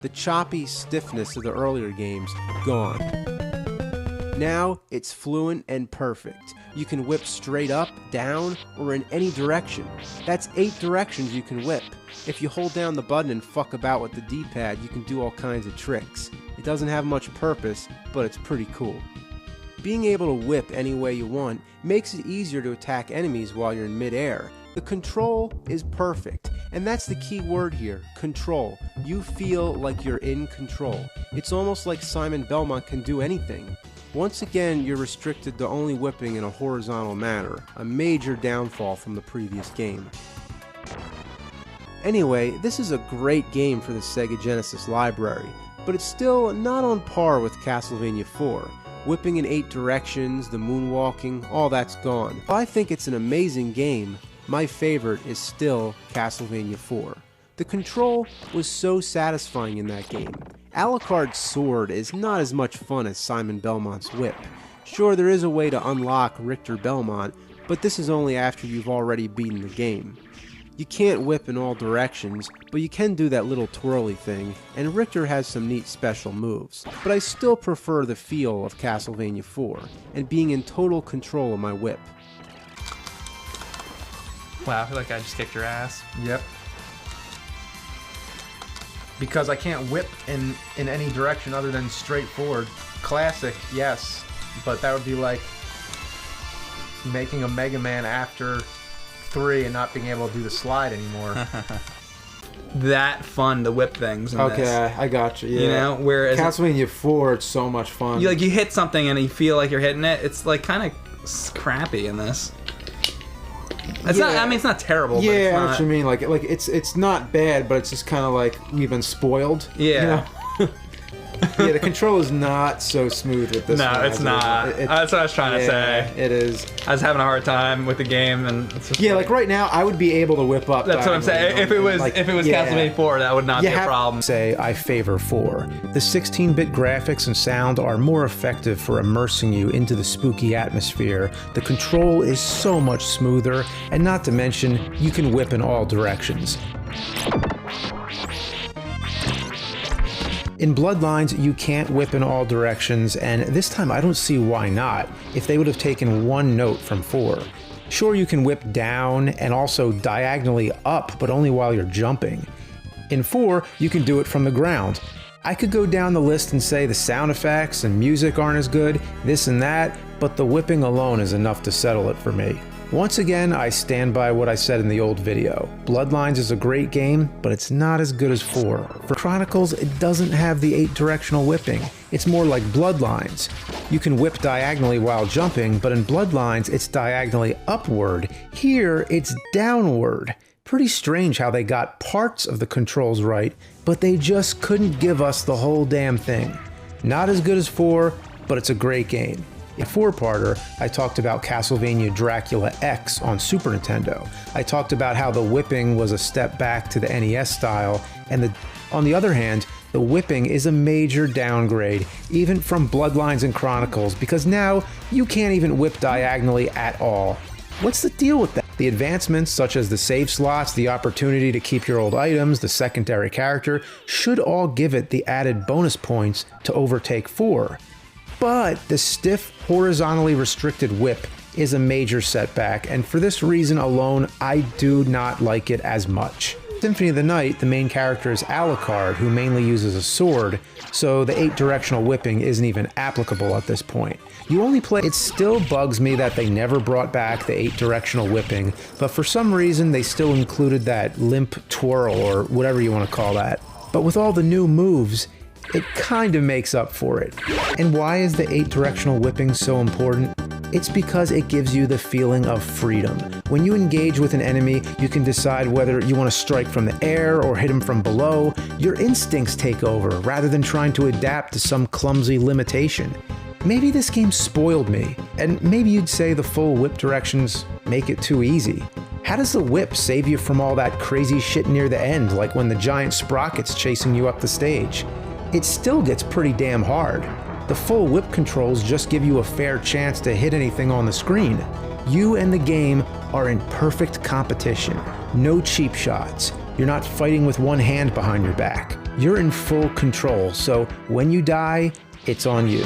The choppy stiffness of the earlier games, gone. Now, it's fluent and perfect. You can whip straight up, down, or in any direction. That's 8 directions you can whip. If you hold down the button and fuck about with the D-pad, you can do all kinds of tricks. It doesn't have much purpose, but it's pretty cool. Being able to whip any way you want makes it easier to attack enemies while you're in midair. The control is perfect, and that's the key word here, control. You feel like you're in control. It's almost like Simon Belmont can do anything. Once again, you're restricted to only whipping in a horizontal manner, a major downfall from the previous game. Anyway, this is a great game for the Sega Genesis library, but it's still not on par with Castlevania 4. Whipping in 8 directions, the moonwalking, all that's gone. While I think it's an amazing game, my favorite is still Castlevania 4. The control was so satisfying in that game. Alucard's sword is not as much fun as Simon Belmont's whip. Sure, there is a way to unlock Richter Belmont, but this is only after you've already beaten the game. You can't whip in all directions, but you can do that little twirly thing, and Richter has some neat special moves. But I still prefer the feel of Castlevania 4, and being in total control of my whip. Wow, I feel like I just kicked your ass. Yep. Because I can't whip in any direction other than straight forward. Classic, yes, but that would be like making a Mega Man after 3 and not being able to do the slide anymore. That fun to whip things. In Okay, this. I got you. Yeah. You know, whereas Castlevania 4, it's so much fun. you hit something and you feel like you're hitting it. It's like kind of crappy in this. It's not. I mean, it's not terrible. Yeah, but it's I know not, what you mean. Like it's not bad, but it's just kind of like we've been spoiled. Yeah. You know? Yeah, the control is not so smooth with this. No, one it's not. That's what I was trying to say. It is. I was having a hard time with the game, and it's just like right now, I would be able to whip up. That's what I'm saying. If it was Castlevania 4, that would not be a problem. Say I favor 4. The 16-bit graphics and sound are more effective for immersing you into the spooky atmosphere. The control is so much smoother, and not to mention, you can whip in all directions. In Bloodlines, you can't whip in all directions, and this time I don't see why not, if they would have taken one note from 4. Sure, you can whip down and also diagonally up, but only while you're jumping. In 4, you can do it from the ground. I could go down the list and say the sound effects and music aren't as good, this and that, but the whipping alone is enough to settle it for me. Once again, I stand by what I said in the old video. Bloodlines is a great game, but it's not as good as 4. For Chronicles, it doesn't have the 8-directional whipping. It's more like Bloodlines. You can whip diagonally while jumping, but in Bloodlines, it's diagonally upward. Here, it's downward. Pretty strange how they got parts of the controls right, but they just couldn't give us the whole damn thing. Not as good as 4, but it's a great game. In 4-parter, I talked about Castlevania Dracula X on Super Nintendo. I talked about how the whipping was a step back to the NES style, and on the other hand, the whipping is a major downgrade, even from Bloodlines and Chronicles, because now you can't even whip diagonally at all. What's the deal with that? The advancements, such as the save slots, the opportunity to keep your old items, the secondary character, should all give it the added bonus points to overtake 4. But the stiff, horizontally restricted whip is a major setback, and for this reason alone, I do not like it as much. Symphony of the Night, the main character is Alucard, who mainly uses a sword, so the 8-directional whipping isn't even applicable at this point. You only play. It still bugs me that they never brought back the 8-directional whipping, but for some reason they still included that limp twirl, or whatever you want to call that. But with all the new moves, it kind of makes up for it. And why is the 8-directional whipping so important? It's because it gives you the feeling of freedom. When you engage with an enemy, you can decide whether you want to strike from the air or hit him from below. Your instincts take over, rather than trying to adapt to some clumsy limitation. Maybe this game spoiled me, and maybe you'd say the full whip directions make it too easy. How does the whip save you from all that crazy shit near the end, like when the giant sprocket's chasing you up the stage? It still gets pretty damn hard. The full whip controls just give you a fair chance to hit anything on the screen. You and the game are in perfect competition. No cheap shots. You're not fighting with one hand behind your back. You're in full control, so when you die, it's on you.